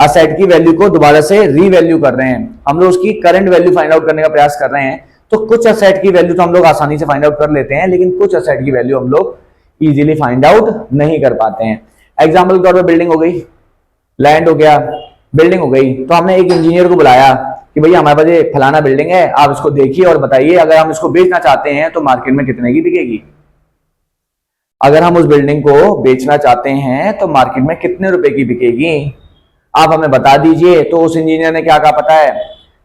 असेट की वैल्यू को दोबारा से रीवैल्यू कर रहे हैं, हम लोग उसकी करंट वैल्यू फाइंड आउट करने का प्रयास कर रहे हैं। तो कुछ असेट की वैल्यू तो हम लोग आसानी से फाइंड आउट कर लेते हैं, लेकिन कुछ असेट की वैल्यू हम लोग इजीली फाइंड आउट नहीं कर पाते हैं। एग्जांपल के तौर पर बिल्डिंग हो गई, लैंड हो गया, बिल्डिंग हो गई, तो हमने एक इंजीनियर को बुलाया कि भैया हमारे पास ये फलाना बिल्डिंग है, आप इसको देखिए और बताइए अगर हम इसको बेचना चाहते हैं तो मार्केट में कितने की बिकेगी। अगर हम उस बिल्डिंग को बेचना चाहते हैं तो मार्केट में कितने रुपए की बिकेगी, आप हमें बता दीजिए। तो उस इंजीनियर ने क्या कहा पता है,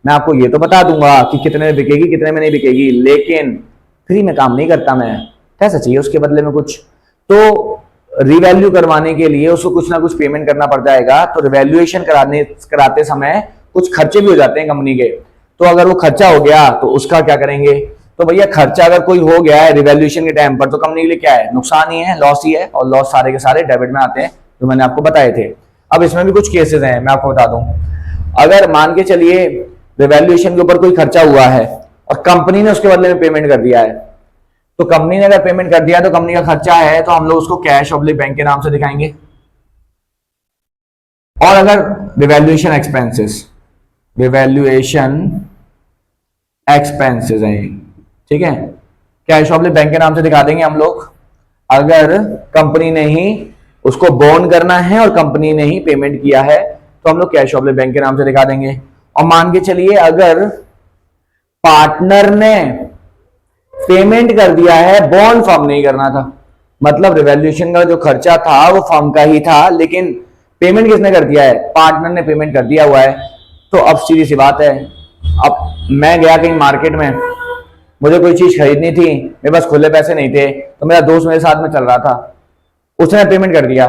मैं आपको ये तो बता दूंगा कि कितने में बिकेगी कितने में नहीं बिकेगी, लेकिन फ्री में काम नहीं करता, मैं पैसा चाहिए उसके बदले में कुछ। तो रिवैल्यू करवाने के लिए उसको कुछ ना कुछ पेमेंट करना पड़ जाएगा। तो रिवैल्यूएशन कराते समय कुछ खर्चे भी हो जाते हैं कंपनी के, तो अगर वो खर्चा हो गया तो उसका क्या करेंगे। तो भैया खर्चा अगर कोई हो गया है रिवैल्यूएशन के टाइम पर तो कंपनी के लिए क्या है, नुकसान ही है, लॉस ही है, और लॉस सारे के सारे डेबिट में आते हैं, जो मैंने आपको बताए थे। अब इसमें भी कुछ केसेस हैं, मैं आपको बता दूं। अगर मान के चलिए रिवैल्यूएशन के ऊपर कोई खर्चा हुआ है और कंपनी ने उसके बदले में पेमेंट कर दिया है, तो कंपनी ने अगर पेमेंट कर दिया तो कंपनी का खर्चा है, तो हम लोग उसको कैश ऑब्लिक बैंक के नाम से दिखाएंगे। और अगर रिवैल्यूएशन एक्सपेंसेस, रिवैल्यूएशन एक्सपेंसेस हैं, ठीक है। कैश ऑफ बैंक के नाम से दिखा देंगे हम लोग। अगर कंपनी ने ही उसको बॉन्ड करना है और कंपनी ने ही पेमेंट किया है तो हम लोग कैश ऑफ बैंक के नाम से दिखा देंगे। और मान के चलिए अगर पार्टनर ने पेमेंट कर दिया है, बॉन्ड फर्म नहीं करना था, मतलब रिवैल्यूएशन का जो खर्चा था वो फर्म का ही था, लेकिन पेमेंट किसने कर दिया है, पार्टनर ने पेमेंट कर दिया हुआ है। तो अब सीधी सी बात है, अब मैं गया कहीं मार्केट में, मुझे कोई चीज खरीदनी थी, मेरे पास खुले पैसे नहीं थे, तो मेरा दोस्त मेरे साथ में चल रहा था, उसने पेमेंट कर दिया,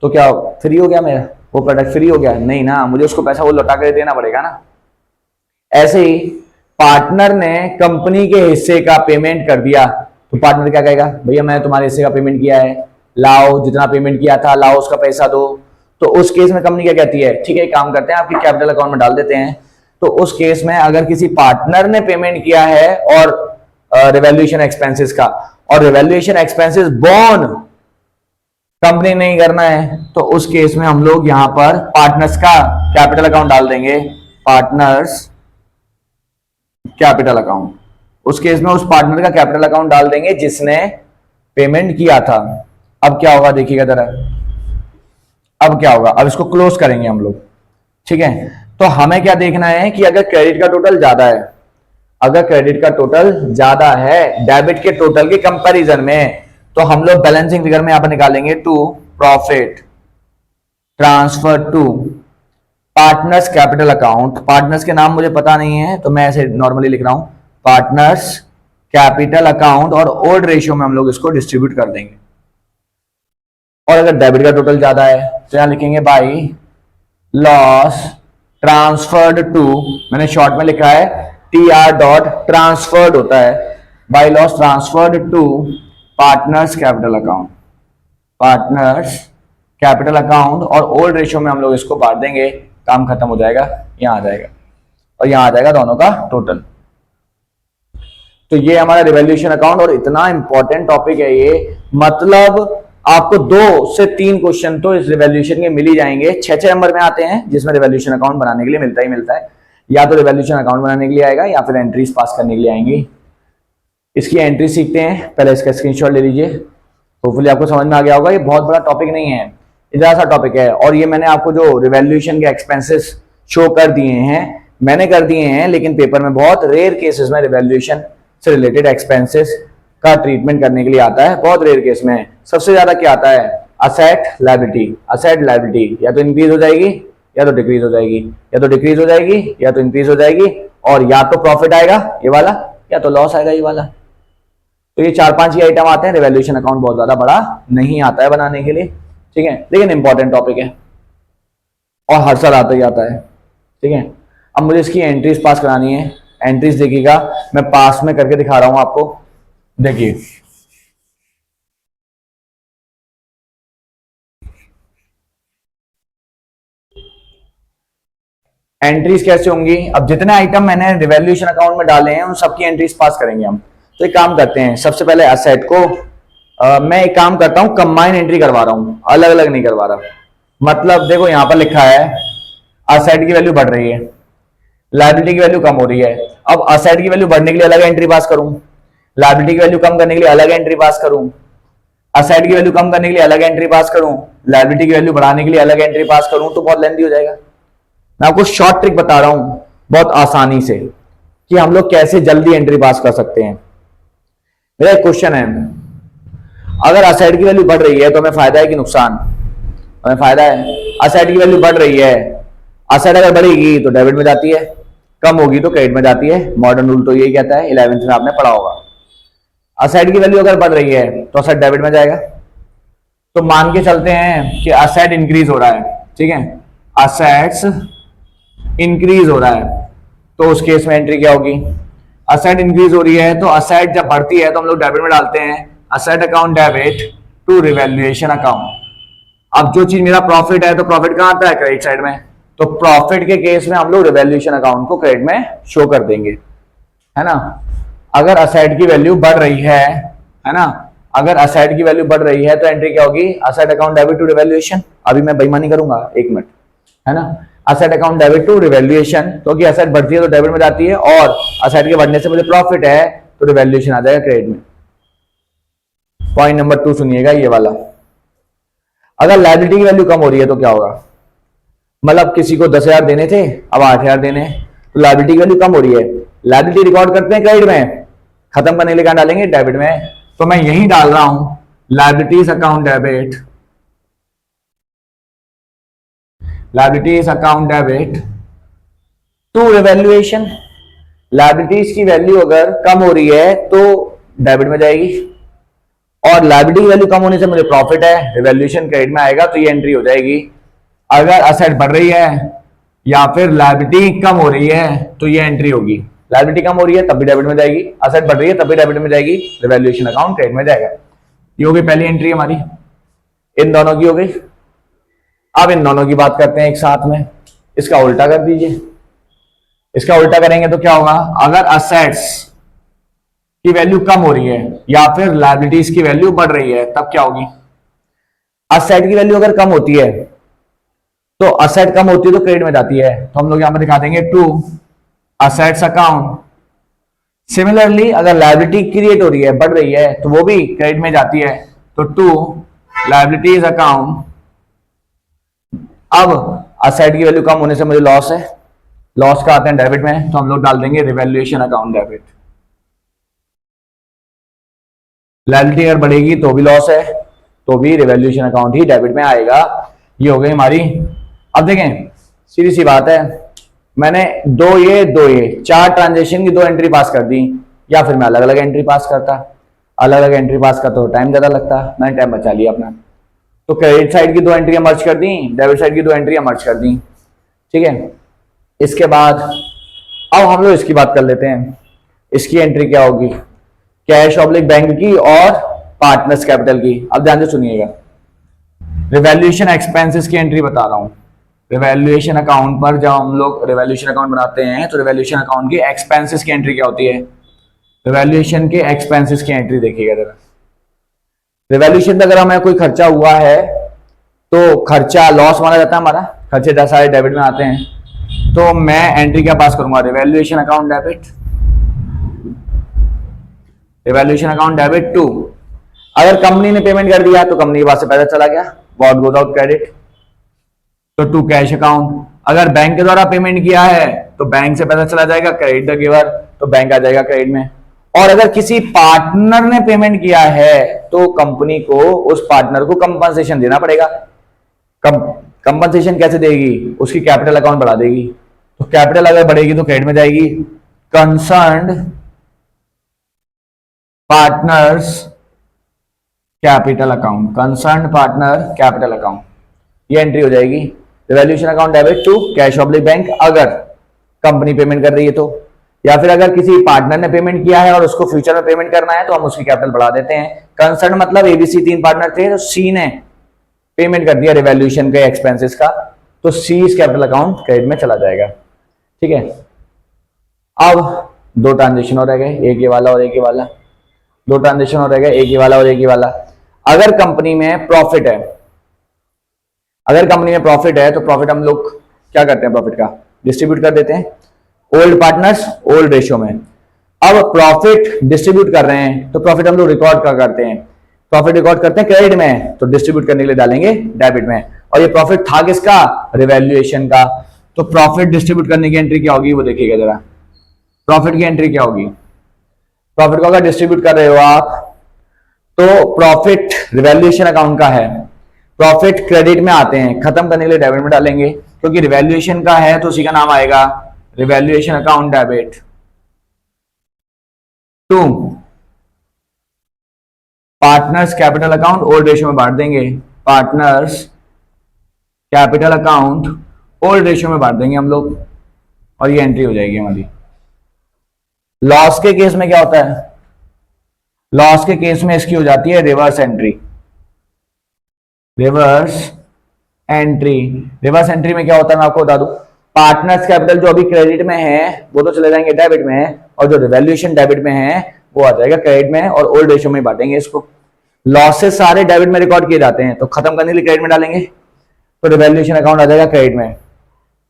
तो क्या फ्री हो गया मेरा वो प्रोडक्ट? फ्री हो गया? नहीं ना, मुझे उसको पैसा वो लौटा कर देना पड़ेगा ना। ऐसे ही पार्टनर ने कंपनी के हिस्से का पेमेंट कर दिया तो पार्टनर क्या कहेगा, भैया मैं तुम्हारे हिस्से का पेमेंट किया है, लाओ जितना पेमेंट किया था लाओ उसका पैसा दो। तो उस केस में कंपनी क्या कहती है, ठीक है काम करते हैं आपकी कैपिटल अकाउंट में डाल देते हैं। तो उस केस में अगर किसी पार्टनर ने पेमेंट किया है और रिवैल्यूएशन एक्सपेंसेस का, और रिवैल्यूएशन एक्सपेंसेस बॉन्ड कंपनी नहीं करना है, तो उस केस में हम लोग यहां पर पार्टनर्स का कैपिटल अकाउंट डाल देंगे, पार्टनर्स कैपिटल अकाउंट। उस केस में उस पार्टनर का कैपिटल अकाउंट डाल देंगे जिसने पेमेंट किया था। अब क्या होगा देखिएगा जरा, अब क्या होगा, अब इसको क्लोज करेंगे हम लोग, ठीक है। तो हमें क्या देखना है कि अगर क्रेडिट का टोटल ज्यादा है, अगर क्रेडिट का टोटल ज्यादा है डेबिट के टोटल के कंपैरिजन में, तो हम लोग बैलेंसिंग फिगर में यहां पर निकालेंगे to profit transfer to partners capital account. Partners के नाम मुझे पता नहीं है तो मैं ऐसे नॉर्मली लिख रहा हूं, पार्टनर्स कैपिटल अकाउंट, और ओल्ड रेशियो में हम लोग इसको डिस्ट्रीब्यूट कर देंगे। और अगर डेबिट का टोटल ज्यादा है तो यहां लिखेंगे बाई लॉस ट्रांसफर्ड टू, मैंने शॉर्ट में लिखा है TR डॉट ट्रांसफर्ड होता है, by loss transferred to partners capital account, partners capital account, और ओल्ड रेशियो में हम लोग इसको बांट देंगे, काम खत्म हो जाएगा, यहां आ जाएगा और यहां आ जाएगा दोनों का टोटल। तो ये हमारा रिवैल्यूएशन अकाउंट, और इतना इंपॉर्टेंट टॉपिक है ये, मतलब आपको 2 से 3 क्वेश्चन तो इस रिवैल्यूएशन के मिल ही जाएंगे। 6 नंबर में आते हैं जिसमें रिवैल्यूएशन अकाउंट बनाने के लिए मिलता ही मिलता है, या तो रिवैल्यूएशन अकाउंट बनाने के लिए आएगा या फिर एंट्रीज पास करने के लिए आएंगी। इसकी एंट्री सीखते हैं, पहले इसका स्क्रीनशॉट ले लीजिए, होपफुली आपको समझ में आ गया होगा। ये बहुत बड़ा टॉपिक नहीं है, इतना सा टॉपिक है, और ये मैंने आपको जो रिवैल्यूएशन के एक्सपेंसेस शो कर दिए हैं, मैंने कर दिए हैं, लेकिन पेपर में बहुत रेयर केसेस में रिवैल्यूएशन से रिलेटेड एक्सपेंसेस का ट्रीटमेंट करने के लिए आता है, बहुत रेयर केस में। सबसे ज्यादा क्या आता है, असेट लायबिलिटी। असेट लायबिलिटी या तो इंक्रीज हो जाएगी या तो डिक्रीज हो जाएगी, या तो डिक्रीज हो जाएगी या तो इंक्रीज हो जाएगी, और या तो प्रॉफिट आएगा ये वाला या तो लॉस आएगा ये वाला। तो ये 4-5 ही आइटम आते हैं, रिवैल्यूएशन अकाउंट बहुत ज्यादा बड़ा नहीं आता है बनाने के लिए, ठीक है, लेकिन इंपॉर्टेंट टॉपिक है और हर साल आता ही आता है, ठीक है। अब मुझे इसकी एंट्रीज पास करानी है, एंट्रीज देखिएगा मैं पास में करके दिखा रहा हूं आपको, देखिए एंट्रीज कैसे होंगी। अब जितने आइटम मैंने रिवैल्यूएशन अकाउंट में डाले हैं उन सबकी एंट्रीज पास करेंगे हम। तो एक काम करते हैं, सबसे पहले असेट को मैं एक काम करता हूं, कंबाइन एंट्री करवा रहा हूं, अलग अलग नहीं करवा रहा। मतलब देखो यहां पर लिखा है असेट की वैल्यू बढ़ रही है, लायबिलिटी की वैल्यू कम हो रही है। अब असेट की वैल्यू बढ़ने के लिए अलग एंट्री पास करूं, लायबिलिटी की वैल्यू कम करने के लिए अलग एंट्री पास करूं, असेट की वैल्यू कम करने के लिए अलग एंट्री पास करूं, लायबिलिटी की वैल्यू बढ़ाने के लिए अलग एंट्री पास करूं, तो बहुत लेंथी हो जाएगा। मैं आपको शॉर्ट ट्रिक बता रहा हूं बहुत आसानी से कि हम लोग कैसे जल्दी एंट्री पास कर सकते हैं। मेरा एक क्वेश्चन है, अगर असेट की वैल्यू बढ़ रही है तो हमें फायदा है कि नुकसान? हमें फायदा है। असेट की वैल्यू बढ़ रही है, असेट अगर बढ़ेगी तो डेबिट में जाती है, कम होगी तो क्रेडिट में जाती है। मॉडर्न रूल तो यही कहता है, 11th में आपने पढ़ा होगा। असेट की वैल्यू अगर बढ़ रही है तो असेट डेबिट में जाएगा। तो मान के चलते हैं कि असेट इंक्रीज हो रहा है, ठीक है, असेट्स इंक्रीज हो रहा है, तो उस केस में एंट्री क्या होगी, असेट इंक्रीज हो रही है तो असेट जब बढ़ती है तो हम लोग डेबिट में डालते हैं, asset account debit to revaluation account. अब जो चीज मेरा प्रॉफिट है तो प्रॉफिट कहां आता है, क्रेडिट साइड में, तो प्रॉफिट के केस में हम लोग रिवैल्यूएशन अकाउंट को क्रेडिट में शो कर देंगे, है ना। अगर असेट की वैल्यू बढ़ रही है ना, अगर असेट की वैल्यू बढ़ रही है तो एंट्री क्या होगी, asset account debit to revaluation. अभी मैं बेईमानी करूंगा, 1 मिनट, है ना। Asset account debit to revaluation, क्योंकि असेट बढ़ती है तो डेबिट में जाती है, और असेट के बढ़ने से मुझे प्रॉफिट है तो रिवैल्यूएशन आ जाएगा क्रेडिट में। पॉइंट नंबर 2 सुनिएगा ये वाला, अगर लायबिलिटी की वैल्यू कम हो रही है तो क्या होगा, मतलब किसी को 10,000 देने थे अब 8,000 देने, तो लायबिलिटी की वैल्यू कम हो रही है। लायबिलिटी रिकॉर्ड करते हैं क्रेडिट में, खत्म करने के लिए कहां डालेंगे, डेबिट में। तो मैं यही डाल रहा हूं liabilities account debit, liabilities account debit to revaluation. Liabilities की वैल्यू अगर कम हो रही है तो डेबिट में जाएगी, और लायबिलिटी की वैल्यू कम होने से मुझे प्रॉफिट है, रिवैल्यूएशन क्रेडिट में आएगा, तो ये एंट्री हो जाएगी। अगर असेट बढ़ रही है या फिर लायबिलिटी कम हो रही है तो ये एंट्री होगी। लायबिलिटी कम हो रही है तब भी डेबिट में जाएगी, असेट बढ़ रही है तब भी डेबिट में जाएगी, रिवैल्यूएशन अकाउंट क्रेडिट में जाएगा। ये हो गई पहली एंट्री हमारी, इन दोनों की हो गई। अब इन दोनों की बात करते हैं एक साथ में, इसका उल्टा कर दीजिए। इसका उल्टा करेंगे तो क्या होगा, अगर असेट्स की वैल्यू कम हो रही है या फिर लायबिलिटीज की वैल्यू बढ़ रही है तब क्या होगी। असेट की वैल्यू अगर कम होती है तो असेट कम होती है तो क्रेडिट में जाती है, तो हम लोग यहां पर दिखा देंगे टू असेट्स अकाउंट। सिमिलरली अगर लायबिलिटी क्रिएट हो रही है, बढ़ रही है, तो वो भी क्रेडिट में जाती है, तो टू लायबिलिटीज अकाउंट। अब असेट की वैल्यू कम होने से मुझे लॉस है, लॉस का आते हैं डेबिट में, तो हम लोग डाल देंगे रिवैल्यूएशन अकाउंट डेबिट। लायबिलिटी अगर बढ़ेगी तो भी लॉस है, तो भी रिवैल्यूएशन अकाउंट ही डेबिट में आएगा। ये हो गई हमारी। अब देखें सीधी सी बात है, मैंने दो ये 4 ट्रांजेक्शन की 2 एंट्री पास कर दी, या फिर मैं अलग अलग एंट्री पास करता, अलग अलग एंट्री पास करता तो टाइम ज्यादा लगता, मैंने टाइम बचा लिया अपना। तो क्रेडिट साइड की 2 एंट्रियां मर्ज कर दी, डेबिट साइड की 2 एंट्रियां मर्ज कर दी, ठीक है। इसके बाद अब हम लोग इसकी बात कर लेते हैं, इसकी एंट्री क्या होगी, कैश ऑब्लिक बैंक की और पार्टनर्स कैपिटल की। अब ध्यान से सुनिएगा, रिवैल्यूएशन एक्सपेंसेस की एंट्री बता रहा हूं। रिवैल्यूएशन अकाउंट पर जब हम लोग रिवैल्यूएशन अकाउंट बनाते हैं तो रिवैल्यूएशन अकाउंट की एक्सपेंसेस की एंट्री क्या होती है, रिवैल्यूएशन के एक्सपेंसेस की एंट्री देखिएगा जरा। रिवैल्यूएशन में अगर हमें कोई खर्चा हुआ है तो खर्चा लॉस माना जाता है हमारा, खर्चे सारे डेबिट में आते हैं, तो मैं एंट्री क्या पास करूंगा, revaluation account debit, revaluation account debit to. अगर कंपनी ने पेमेंट कर दिया तो कंपनी के पास से पैसा चला गया, व्हाट गोज आउट क्रेडिट, तो टू कैश अकाउंट। अगर बैंक के द्वारा पेमेंट किया है तो बैंक से पैसा चला जाएगा, क्रेडिट द गिवर, तो बैंक आ जाएगा क्रेडिट में। और अगर किसी पार्टनर ने पेमेंट किया है तो कंपनी को उस पार्टनर को कंपनसेशन देना पड़ेगा। कंपनसेशन कैसे देगी, उसकी कैपिटल अकाउंट बढ़ा देगी, तो कैपिटल अगर बढ़ेगी तो क्रेडिट में जाएगी। Concerned partners capital account, concerned partner capital account, ये एंट्री हो जाएगी। Revaluation account debit to cash oblique bank अगर कंपनी पेमेंट कर रही है तो, या फिर अगर किसी पार्टनर ने पेमेंट किया है और उसको फ्यूचर में पेमेंट करना है तो हम उसकी कैपिटल बढ़ा देते हैं। कंसर्न मतलब एबीसी 3 पार्टनर थे, तो सी ने पेमेंट कर दिया रिवैल्यूएशन के एक्सपेंसेस का, तो सी इस कैपिटल अकाउंट क्रेडिट में चला जाएगा, ठीक है। अब 2 ट्रांजेक्शन और रह गए, एक ये वाला और एक ये वाला, 2 ट्रांजेक्शन और रह गए, एक ये वाला और एक ये वाला। अगर कंपनी में प्रॉफिट है, अगर कंपनी में प्रॉफिट है तो प्रॉफिट हम लोग क्या करते हैं, प्रॉफिट का डिस्ट्रीब्यूट कर देते हैं ओल्ड पार्टनर्स ओल्ड रेशियो में। अब प्रॉफिट डिस्ट्रीब्यूट कर रहे हैं तो प्रॉफिट हम लोग रिकॉर्ड क्या करते हैं, प्रॉफिट रिकॉर्ड करते हैं क्रेडिट में, तो डिस्ट्रीब्यूट करने के लिए डालेंगे डेबिट में। और ये प्रॉफिट था किसका, रिवैल्यूएशन का, तो प्रॉफिट डिस्ट्रीब्यूट करने की एंट्री क्या होगी वो देखिएगा जरा। प्रॉफिट की एंट्री क्या होगी, प्रॉफिट को अगर डिस्ट्रीब्यूट कर रहे हो आप तो प्रॉफिट रिवैल्यूएशन अकाउंट का है, प्रॉफिट क्रेडिट में आते हैं, खत्म करने के लिए डेबिट में डालेंगे, क्योंकि रिवैल्यूएशन का है तो उसी का नाम आएगा revaluation account debit to partners capital account old ratio में बांट देंगे, partners capital account old ratio में बांट देंगे हम लोग, और ये एंट्री हो जाएगी हमारी। लॉस के केस में क्या होता है, लॉस के केस में इसकी हो जाती है reverse entry. Reverse entry, reverse entry में क्या होता है मैं आपको बता दूं, पार्टनर्स कैपिटल जो अभी क्रेडिट में है वो तो चले जाएंगे डेबिट में, और जो रिवैल्यूएशन डेबिट में है वो आ जाएगा क्रेडिट में, और ओल्ड रेशियो में बांटेंगे इसको। लॉसेस सारे डेबिट में रिकॉर्ड किए जाते हैं, तो खत्म करने के लिए क्रेडिट में डालेंगे, तो रिवैल्यूएशन अकाउंट आ जाएगा क्रेडिट में।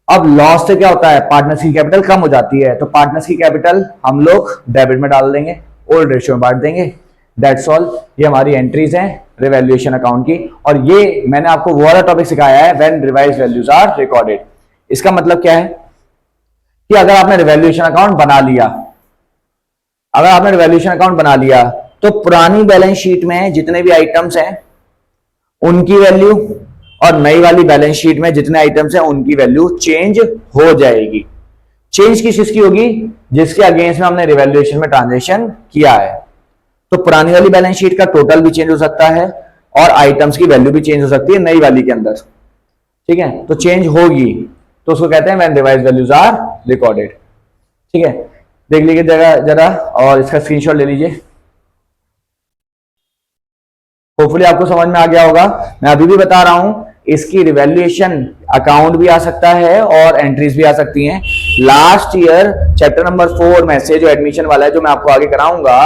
अब लॉस से क्या होता है, पार्टनर्स की कैपिटल कम हो जाती है, तो पार्टनर्स की कैपिटल हम लोग डेबिट में डाल देंगे, ओल्ड रेशियो में बांट देंगे। That's all. ये हमारी एंट्रीज हैं रिवैल्यूएशन अकाउंट की, और ये मैंने आपको वो वाला टॉपिक सिखाया है when revised values are recorded. इसका मतलब क्या है कि अगर आपने रिवैल्यूएशन अकाउंट बना लिया, अगर आपने रिवैल्यूएशन अकाउंट बना लिया तो पुरानी बैलेंस शीट में जितने भी आइटम्स हैं उनकी वैल्यू और नई वाली बैलेंस शीट में जितने आइटम्स हैं उनकी वैल्यू चेंज हो जाएगी। चेंज किसकी होगी, जिसके अगेंस्ट में हमने रिवैल्यूएशन में ट्रांजेक्शन किया है। तो पुरानी वाली बैलेंस शीट का टोटल भी चेंज हो सकता है और आइटम्स की वैल्यू भी चेंज हो सकती है नई वाली के अंदर, ठीक है। तो चेंज होगी तो उसको कहते हैं when revised values are recorded, ठीक है। देख लीजिए जरा जरा और इसका स्क्रीनशॉट ले लीजिए। होपफुली आपको समझ में आ गया होगा। मैं अभी भी बता रहा हूं, इसकी रिवैल्यूएशन अकाउंट भी आ सकता है और एंट्रीज भी आ सकती हैं। लास्ट ईयर चैप्टर नंबर 4 में से जो एडमिशन वाला है, जो मैं आपको आगे कराऊंगा,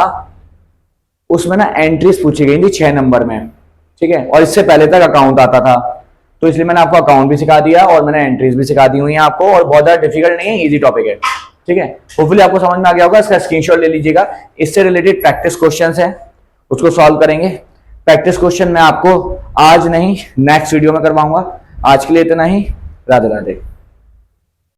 उसमें ना एंट्रीज पूछी गई थी 6 नंबर में, ठीक है। और इससे पहले तक अकाउंट आता था, तो इसलिए मैंने आपको अकाउंट भी सिखा दिया और मैंने एंट्रीज भी सिखा दी हुई है आपको, और बहुत ज्यादा डिफिकल्ट नहीं है, इजी टॉपिक है, ठीक है। होपफुली आपको समझ में आ गया होगा। इसका स्क्रीनशॉट ले लीजिएगा। इससे रिलेटेड प्रैक्टिस क्वेश्चंस है, उसको सॉल्व करेंगे। प्रैक्टिस क्वेश्चन मैं आपको आज नहीं नेक्स्ट वीडियो में करवाऊंगा। आज के लिए इतना ही। राधे राधे।